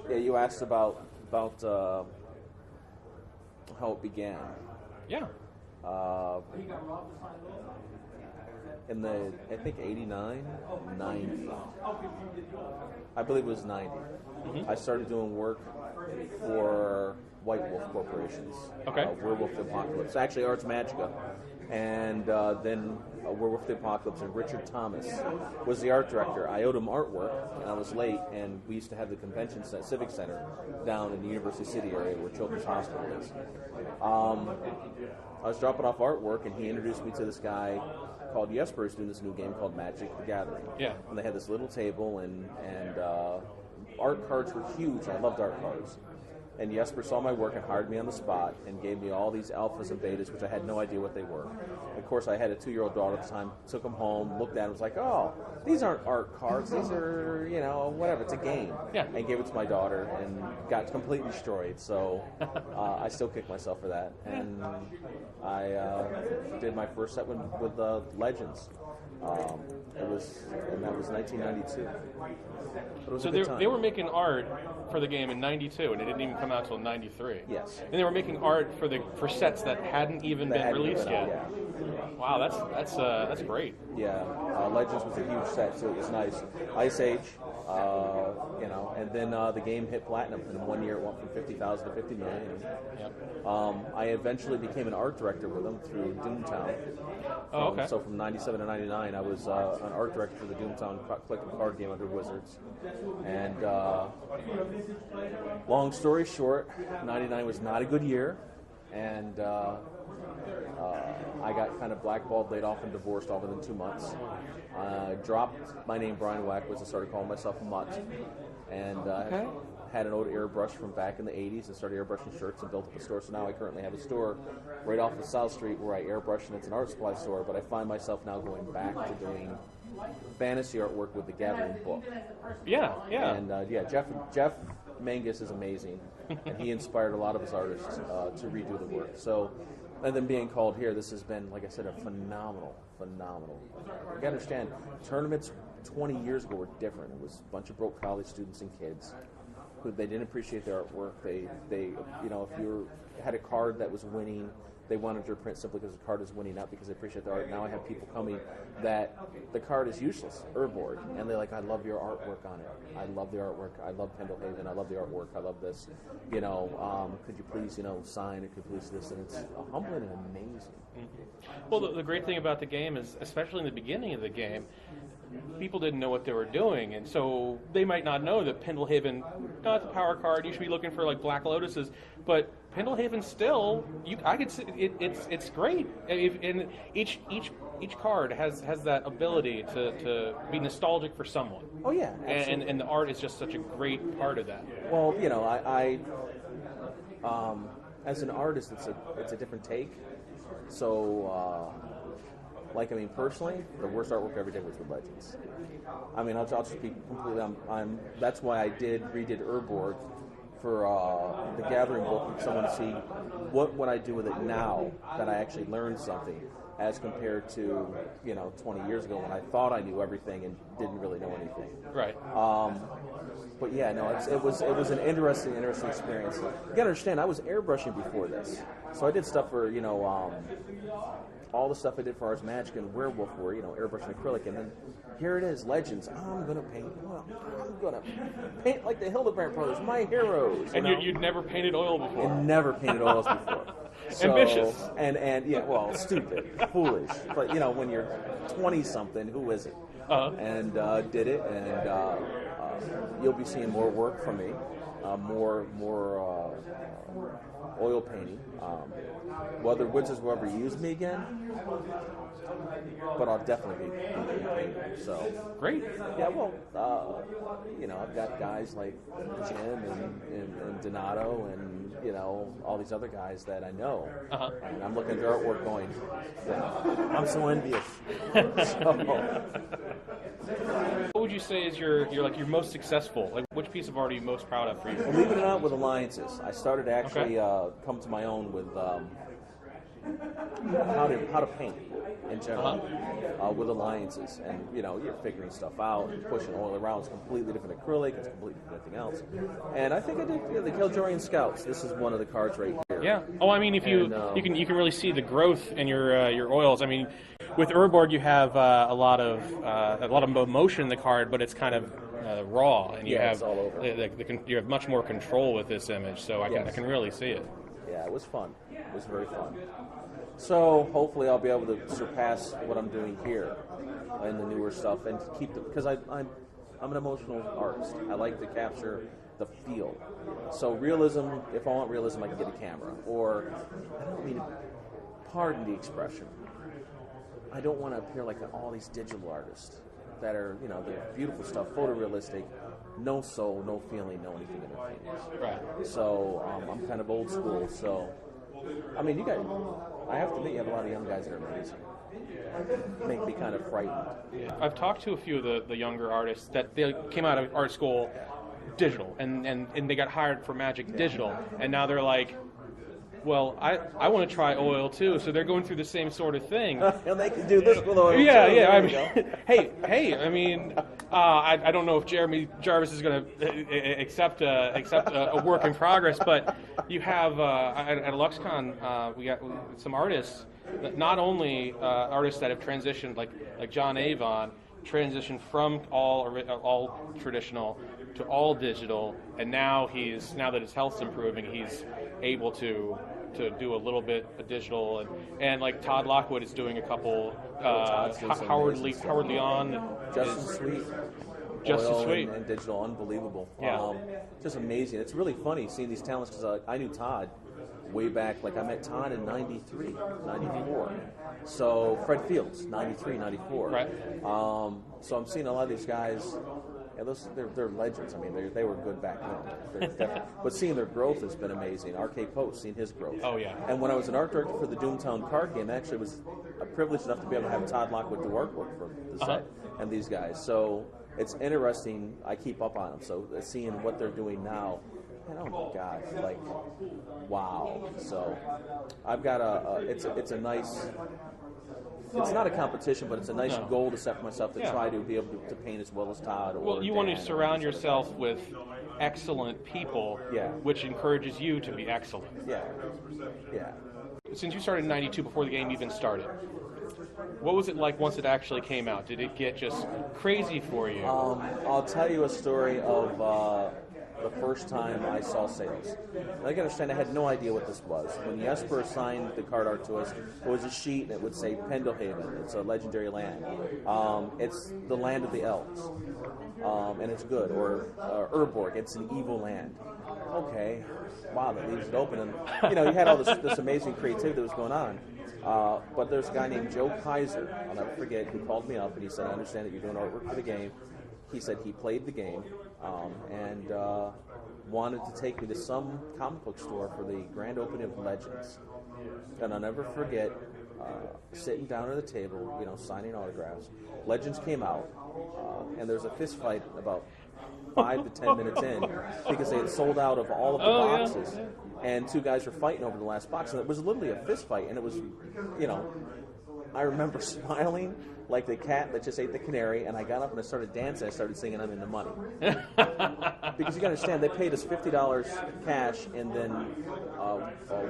Yeah, you asked about how it began. Yeah. In the, I think 89, 90. I believe it was 90. I started doing work for White Wolf Corporations. Okay. Werewolf the Apocalypse. Actually, Ars Magica. And then Werewolf the Apocalypse, and Richard Thomas was the art director. I owed him artwork, and I was late, and we used to have the convention civic center down in the University City area where Children's Hospital is. I was dropping off artwork, and he introduced me to this guy called Jesper, who's doing this new game called Magic the Gathering. Yeah. And they had this little table, and art cards were huge. I loved art cards. And Jesper saw my work and hired me on the spot and gave me all these alphas and betas, which I had no idea what they were. Of course, I had a 2-year-old daughter at the time, took them home, looked at them, was like, oh, these aren't art cards, these are, whatever, it's a game. Yeah. And gave it to my daughter and got completely destroyed. So I still kick myself for that. And I did my first set with Legends. That was 1992. But it was So a good time. they were making art for the game in '92, and it didn't even come out till '93. Yes. And they were making art for sets that hadn't even been released yet. Yeah. Wow, that's great. Yeah, Legends was a huge set, so it was nice. Ice Age, and then the game hit platinum. In 1 year, it went from 50,000 to 50 million. Yep. I eventually became an art director with them through Doomtown. Oh, okay. So from 97 to 99, I was an art director for the Doomtown click and card game under Wizards. And long story short, 99 was not a good year, and I got kind of blackballed, laid off, and divorced all within 2 months. Dropped my name, Bryon Wackwitz, and started calling myself Mutt. And had an old airbrush from back in the 80s and started airbrushing shirts and built up a store. So now I currently have a store right off of South Street where I airbrush, and it's an art supply store. But I find myself now going back to doing fantasy artwork with the Gathering book. Yeah. And Jeff Mangus is amazing, and he inspired a lot of his artists to redo the work. So, and then being called here, this has been, like I said, a phenomenal. You got to understand, tournaments 20 years ago were different. It was a bunch of broke college students and kids who they didn't appreciate their artwork. They if you had a card that was winning, they wanted your print simply because the card is winning, not because they appreciate the art. Now I have people coming that the card is useless, Urboard, and they're like, I love your artwork on it. I love the artwork. I love Pendlehaven. I love the artwork. I love this. Could you please, sign it? Could you please this? And it's humbling and amazing. Mm-hmm. Well, the great thing about the game is, especially in the beginning of the game, people didn't know what they were doing, and so they might not know that Pendlehaven got the power card. You should be looking for like Black Lotuses, but Pendlehaven still, I could see it's great. And each card has that ability to be nostalgic for someone. Oh yeah, absolutely. And the art is just such a great part of that. Well, I as an artist, it's a different take. So. Personally, the worst artwork I ever did was with Legends. I'll just be completely. That's why I redid Urborg for the Gathering book, because I want to see what would I do with it now that I actually learned something, as compared to 20 years ago when I thought I knew everything and didn't really know anything. Right. But yeah, no, it was an interesting experience. You gotta understand, I was airbrushing before this, so I did stuff for all the stuff I did for Ars Magic and Werewolf were airbrushing acrylic, and then here it is, Legends. I'm gonna paint like the Hildebrandt brothers, my heroes. And you'd never painted oil before. And never painted oils before. So, ambitious. And stupid, foolish. But when you're 20 something, who is it? Uh-huh. And did it, and you'll be seeing more work from me, more oil painting. Whether Wizards will ever use me again, but I'll definitely be painting. So great. Yeah, well, I've got guys like Jim and Donato and all these other guys that I know. Uh-huh. And I'm looking at their artwork going, I'm so envious. What would you say is your most successful? Like, which piece of art are you most proud of for you? Believe it or not, with alliances, I started to actually come to my own with how to paint in general with alliances, and you're figuring stuff out and pushing oil around. It's completely different acrylic. It's completely different anything else. And I think I did the Kildorian Scouts. This is one of the cards right here. Yeah. Oh, I mean, if you you can really see the growth in your oils. I mean, with Urborg you have a lot of motion in the card, but it's kind of raw, and you have it's all over. You have much more control with this image. So I can really see it. Yeah, it was fun. It was very fun. So hopefully I'll be able to surpass what I'm doing here in the newer stuff, and keep because I'm an emotional artist. I like to capture the feel. So realism, if I want realism, I can get a camera. Or I don't mean to, pardon the expression, I don't want to appear like all these digital artists that are, they're beautiful stuff, photorealistic, no soul, no feeling, no anything in their fingers. Right. So I'm kind of old school. So, I mean, I have to admit, you have a lot of young guys that are amazing. Make me kind of frightened. Yeah. I've talked to a few of the younger artists that they came out of art school digital, and they got hired for Magic Digital, and now they're like, well, I want to try oil too, so they're going through the same sort of thing. And they can do this with oil. Yeah, too. yeah. I mean, hey. I mean, I don't know if Jeremy Jarvis is going to accept a work in progress, but you have at LuxCon we got some artists, not only artists that have transitioned, like John Avon, transitioned from all traditional to all digital, and now that his health's improving, he's able to do a little bit of digital, and like Todd Lockwood is doing a couple. Howard Leon, Justin Sweet, and digital, unbelievable. Yeah, just amazing. It's really funny seeing these talents, because I knew Todd way back. Like I met Todd in '93, '94. So Fred Fields, '93, '94. Right. So I'm seeing a lot of these guys. Yeah, they're legends. I mean, they were good back then. But seeing their growth has been amazing. RK Post, seeing his growth. Oh, yeah. And when I was an art director for the Doomtown card game, actually was a privilege enough to be able to have Todd Lockwood do artwork for the set and these guys. So it's interesting. I keep up on them. So seeing what they're doing now, and oh my God, like, wow. So I've got it's a nice... It's not a competition, but it's a nice goal to set for myself to try to be able to paint as well as Todd. Well, you want to surround yourself with excellent people, which encourages you to be excellent. Yeah. Since you started in '92, before the game even started, what was it like once it actually came out? Did it get just crazy for you? I'll tell you a story of the first time I saw sales. I can understand I had no idea what this was. When Jesper assigned the card art to us, it was a sheet and it would say Pendelhaven. It's a legendary land. It's the land of the elves. And it's good. Or Urborg, it's an evil land. Okay. Wow, that leaves it open. And, you had all this amazing creativity that was going on. But there's a guy named Joe Kaiser, I'll never forget, who called me up and he said, I understand that you're doing artwork for the game. He said he played the game and wanted to take me to some comic book store for the grand opening of Legends. And I'll never forget sitting down at the table, signing autographs. Legends came out, and there was a fist fight about 5 to 10 minutes in because they had sold out of all of the boxes. And two guys were fighting over the last box. And it was literally a fist fight, and it was, I remember smiling like the cat that just ate the canary, and I got up and I started dancing. I started singing "I'm in the money." Because you got to understand, they paid us $50 cash and then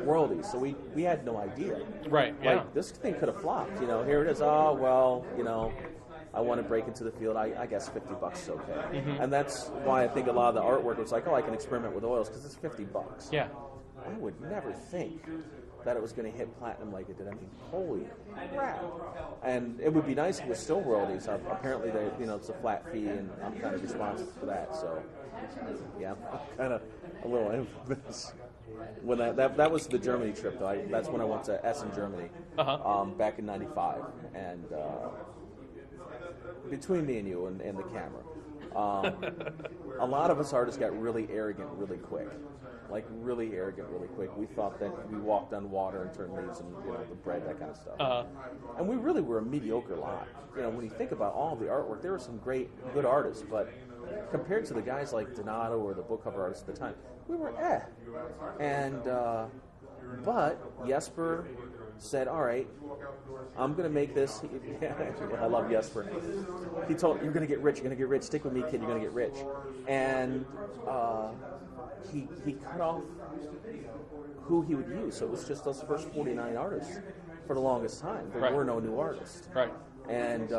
royalties, so we had no idea. Right. Yeah. Like, this thing could have flopped. Here it is. Oh well. I want to break into the field. I guess $50 is okay. Mm-hmm. And that's why I think a lot of the artwork was like, I can experiment with oils because it's $50. Yeah. I would never think that it was going to hit platinum like it did. I mean, holy crap! And it would be nice if it was still royalties. Apparently, it's a flat fee, and I'm kind of responsible for that. So, yeah, I'm kind of a little infamous. When that was the Germany trip, though. That's when I went to Essen, Germany, back in '95, and between me and you and the camera, a lot of us artists got really arrogant really quick. Like really arrogant, really quick. We thought that we walked on water and turned leaves and the bread, that kind of stuff. And we really were a mediocre lot. When you think about all the artwork, there were some good artists, but compared to the guys like Donato or the book cover artists at the time, we were And but Jesper said, all right, I'm going to make this. I love Jesper. He told, you're going to get rich, stick with me, kid, you're going to get rich. And he cut off who he would use. So it was just those first 49 artists for the longest time. There were no new artists. Right. And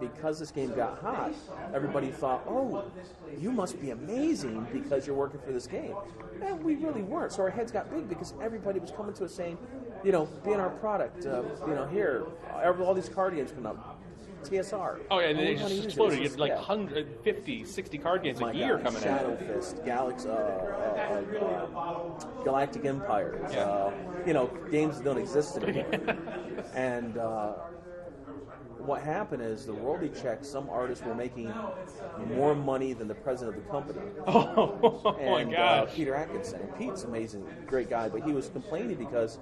because this game got hot, everybody thought, oh, you must be amazing because you're working for this game. And we really weren't. So our heads got big because everybody was coming to us saying, be in our product, here, all these card games come up. TSR. Oh, yeah, and they just exploded. You had like 150, 60 card games a year coming out. Shadow Fist, Galaxy, Galactic Empires, games that don't exist anymore. And what happened is the royalty checks, some artists were making more money than the president of the company. Oh my gosh. Peter Atkinson. Pete's amazing, great guy, but he was complaining because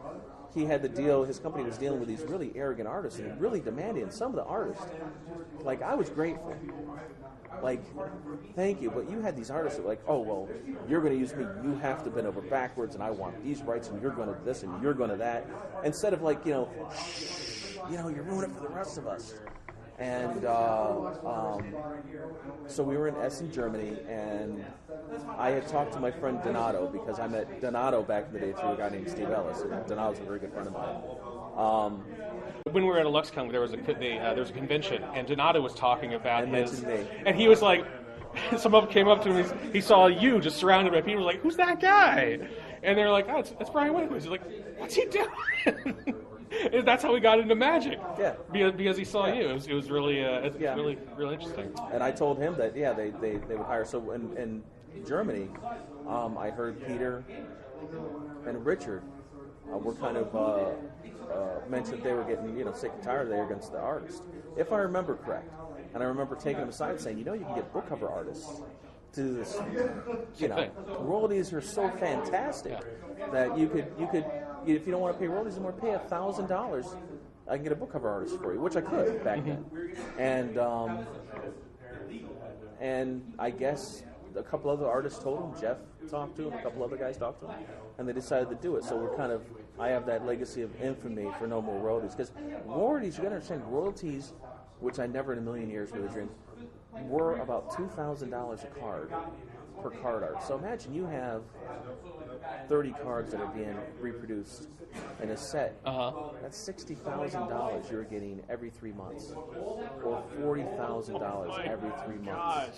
he had the deal, his company was dealing with these really arrogant artists and really demanding. And some of the artists, like, I was grateful. Like, thank you, but you had these artists that were like, oh, well, you're going to use me, you have to bend over backwards, and I want these rights, and you're going to this, and you're going to that. Instead of like, you're ruining it for the rest of us. And so we were in Essen, Germany, and I had talked to my friend Donato because I met Donato back in the day through a guy named Steve Ellis, and Donato's a very good friend of mine. When we were at a LuxCon, there was a convention, and Donato was talking about his, me. And he was like, someone came up to him, he saw you just surrounded by people, like, who's that guy? And they're like, oh, it's Bryon Wackwitz. He's like, what's he doing? That's how we got into Magic. Yeah. Because he saw you. It was really, really interesting. And I told him that, they would hire. So in Germany, I heard Peter and Richard were kind of mentioned they were getting, sick and tired of the arrogance of the artist. If I remember correct. And I remember taking them aside and saying, you can get book cover artists to do this. Royalties are so fantastic that you could, if you don't want to pay royalties anymore, pay $1,000. I can get a book cover artist for you, which I could back then. And I guess a couple other artists told him, Jeff talked to him, a couple other guys talked to him, and they decided to do it. So we're kind of, I have that legacy of infamy for no more royalties. Because royalties, you got to understand, royalties, which I never in a million years would have dreamed, were about $2,000 a card per card art. So imagine you have 30 cards that are being reproduced in a set. That's $60,000 you're getting every 3 months, or $40,000 every 3 months. Gosh.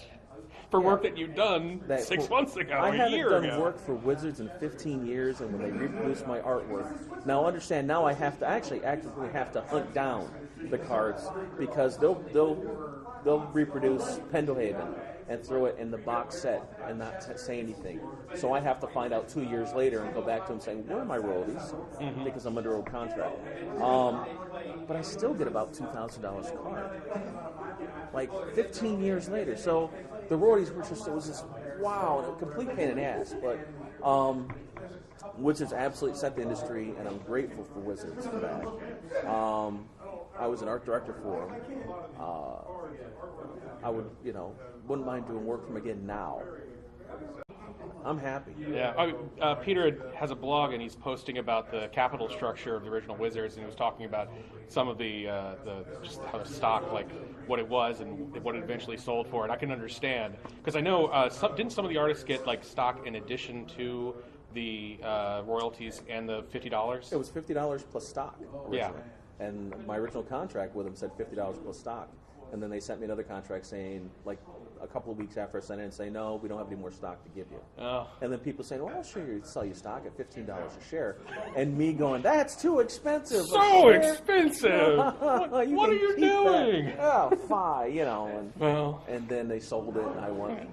For work that you've done 6 months ago, I a year haven't ago. done work for Wizards in 15 years, and when they reproduce my artwork, now understand, now I have to actually actively have to hunt down the cards because they'll reproduce Pendelhaven and throw it in the box set and not say anything. So I have to find out 2 years later and go back to them saying, where are my royalties? Because I'm under old contract. But I still get about $2,000 a card. Like 15 years later. So the royalties were just, it was just, wow, a complete pain in the ass. But Wizards absolutely set the industry, and I'm grateful for Wizards for that. I was an art director for them. I would, wouldn't mind doing work for them again now. I'm happy. Yeah, Peter has a blog, and he's posting about the capital structure of the original Wizards, and he was talking about some of the just how the stock, like what it was and what it eventually sold for. And I can understand because I know didn't some of the artists get like stock in addition to the royalties and the $50? It was $50 plus stock originally. Yeah. And my original contract with them said $50 plus stock. And then they sent me another contract saying, like, a couple of weeks after I sent it and saying, no, we don't have any more stock to give you. Oh. And then people saying, well, I'll sell you stock at $15 a share. And me going, that's too expensive. So expensive. What are you doing? That. Oh, fine, And then they sold it, and I won.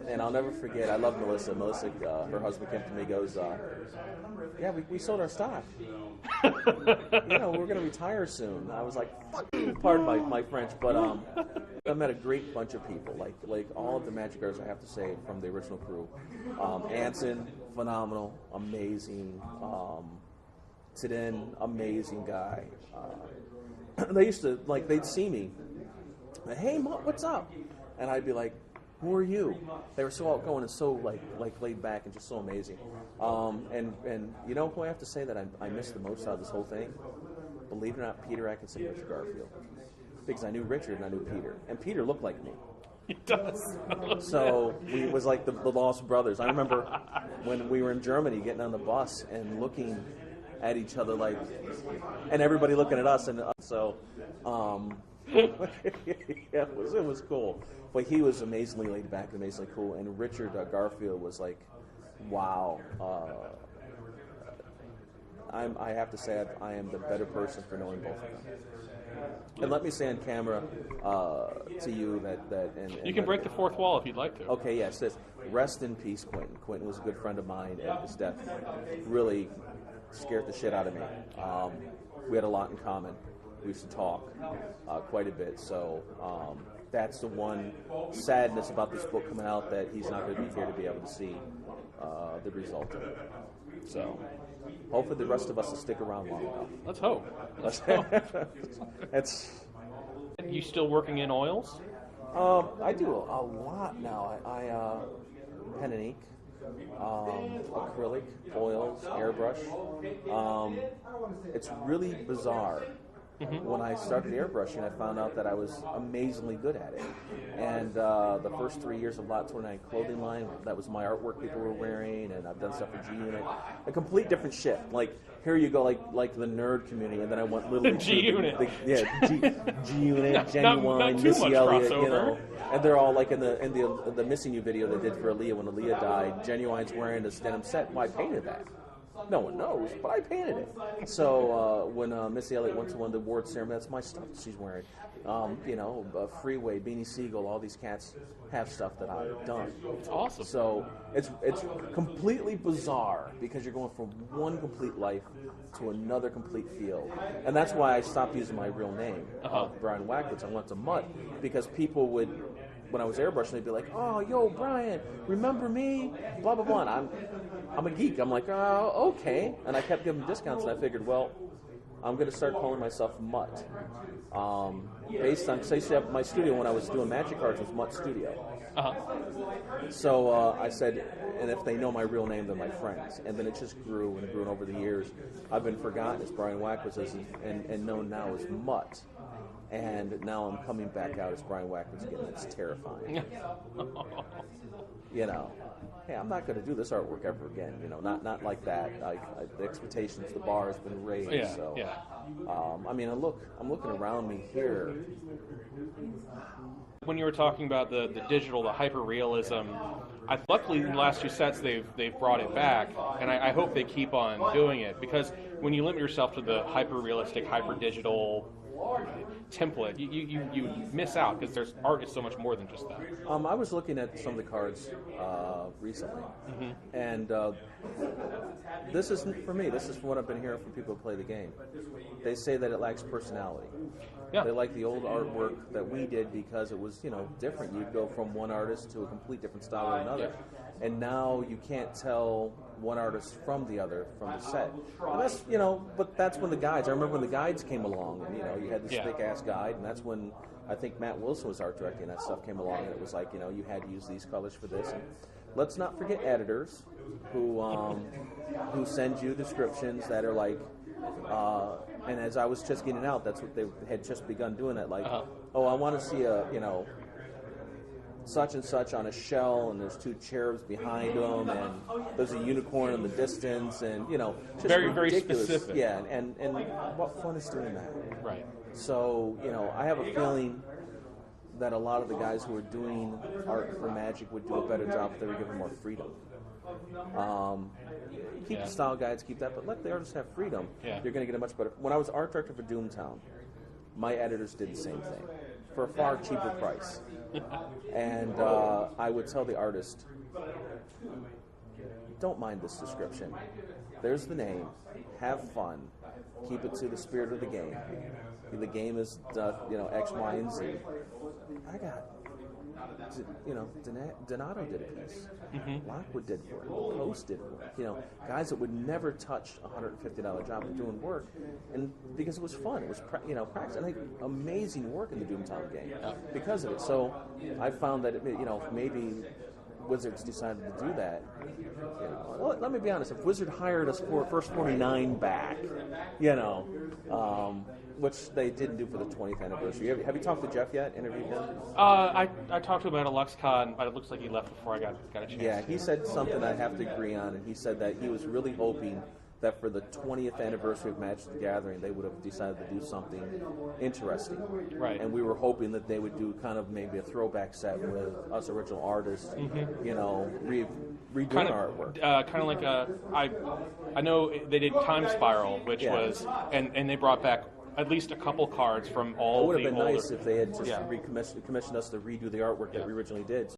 And I'll never forget, I love Melissa. Melissa, her husband came to me and goes, yeah, we sold our stock. We're going to retire soon. I was like, fuck you, pardon my French, but I met a great bunch of people, like all of the Magic artists, I have to say, from the original crew. Anson, phenomenal, amazing. Tidin, amazing guy. They used to, they'd see me, hey, Mom, what's up? And I'd be like, who are you? They were so outgoing and so like laid back and just so amazing. And you know who I have to say that I missed the most out of this whole thing? Believe it or not, Peter Atkinson and Richard Garfield. Because I knew Richard and I knew Peter. And Peter looked like me. He does. So it was like the Lost Brothers. I remember when we were in Germany getting on the bus and looking at each other like, and everybody looking at us. And so, yeah, it was cool. But he was amazingly laid back and amazingly cool. And Richard Garfield was like, wow. I have to say I am the better person for knowing both of them. And let me say on camera to you that and you can break the fourth wall if you'd like to. Okay, yes. This, rest in peace, Quentin. Quentin was a good friend of mine, and his death really scared the shit out of me. We had a lot in common. We used to talk quite a bit. So that's the one sadness about this book coming out, that he's not going to be here to be able to see the result of it. So hopefully the rest of us will stick around long enough. Let's hope. It's. You still working in oils? I do a lot now. I pen and ink, acrylic, oils, airbrush. It's really bizarre. When I started airbrushing, I found out that I was amazingly good at it. And the first 3 years of Lot 29 clothing line, that was my artwork people were wearing, and I've done stuff for G Unit. A complete different shift. Like, here you go, like the nerd community, and then I went literally G Unit. G Unit, Genuine, not too Missy much Elliott, crossover. you know. And they're all like in the Missing You video they did for Aaliyah when Aaliyah died. Genuine's wearing this denim set. Well, I painted that. No one knows, but I painted it. So when Missy Elliott went to one of the award ceremonies, that's my stuff that she's wearing. Freeway, Beanie Siegel, all these cats have stuff that I've done. It's awesome. So it's completely bizarre because you're going from one complete life to another complete field. And that's why I stopped using my real name, Bryon Wackwitz. I went to Mutt because people would, when I was airbrushing, they'd be like, "Oh, yo, Bryon, remember me?" Blah blah blah. And I'm a geek. I'm like, "Oh, okay." And I kept giving discounts, and I figured, well, I'm going to start calling myself Mutt. Based on, because I used to have my studio when I was doing magic cards was Mutt Studio. So I said, and if they know my real name, they're my friends. And then it just grew and grew, and over the years, I've been forgotten as Bryon Wackwitz and known now as Mutt. And now I'm coming back out as Bryon Wackwitz again. It's terrifying. You know, hey, I'm not going to do this artwork ever again. You know, not like that. The expectations, the bar has been raised. Yeah, so, yeah. I mean, I'm looking around me here. When you were talking about the digital, the hyper-realism, luckily in the last two sets they've brought it back, and I hope they keep on doing it, because when you limit yourself to the hyper-realistic, hyper-digital template, you miss out, because there's art is so much more than just that. I was looking at some of the cards recently, and this isn't for me. This is from what I've been hearing from people who play the game. They say that it lacks personality. Yeah. They like the old artwork that we did because it was, different. You'd go from one artist to a complete different style or another, and now you can't tell one artist from the other from the set. And that's, but that's when the guides. I remember when the guides came along, and you had this thick ass guide, and that's when I think Matt Wilson was art directing, and that stuff came along, and it was like, you had to use these colors for this. And let's not forget editors who send you descriptions that are like, and as I was just getting out, that's what they had just begun doing. That like, oh, I want to see a such and such on a shell, and there's two cherubs behind them, and there's a unicorn in the distance, and just very ridiculous. Very specific. Yeah, and what fun is doing that? Right. So I have a feeling that a lot of the guys who are doing art for Magic would do a better job if they were given more freedom. Keep the style guides, keep that, but let the artists have freedom. Yeah. You're going to get a much better. When I was art director for Doomtown, my editors did the same thing for a far cheaper price. And I would tell the artist, don't mind this description. There's the name. Have fun. Keep it to the spirit of the game. The game is, X, Y, and Z. I got Donato did a piece. Lockwood did work. Post did work. Guys that would never touch a $150 job were doing work, and because it was fun, it was practice, and amazing work in the Doomtown game because of it. So I found that maybe Wizards decided to do that. Well, let me be honest. If Wizard hired us for first 49 back, which they didn't do for the 20th anniversary. Have you talked to Jeff yet? Interviewed him? I talked to him at a LuxCon, but it looks like he left before I got a chance. Yeah, he said something I have to agree on, and he said that he was really hoping that for the 20th anniversary of Magic the Gathering, they would have decided to do something interesting. Right. And we were hoping that they would do kind of maybe a throwback set with us original artists, redoing our artwork. Kind of like I know they did Time Spiral, which was, and they brought back at least a couple cards from all the older. It would have been nice if they had just commissioned us to redo the artwork that we originally did.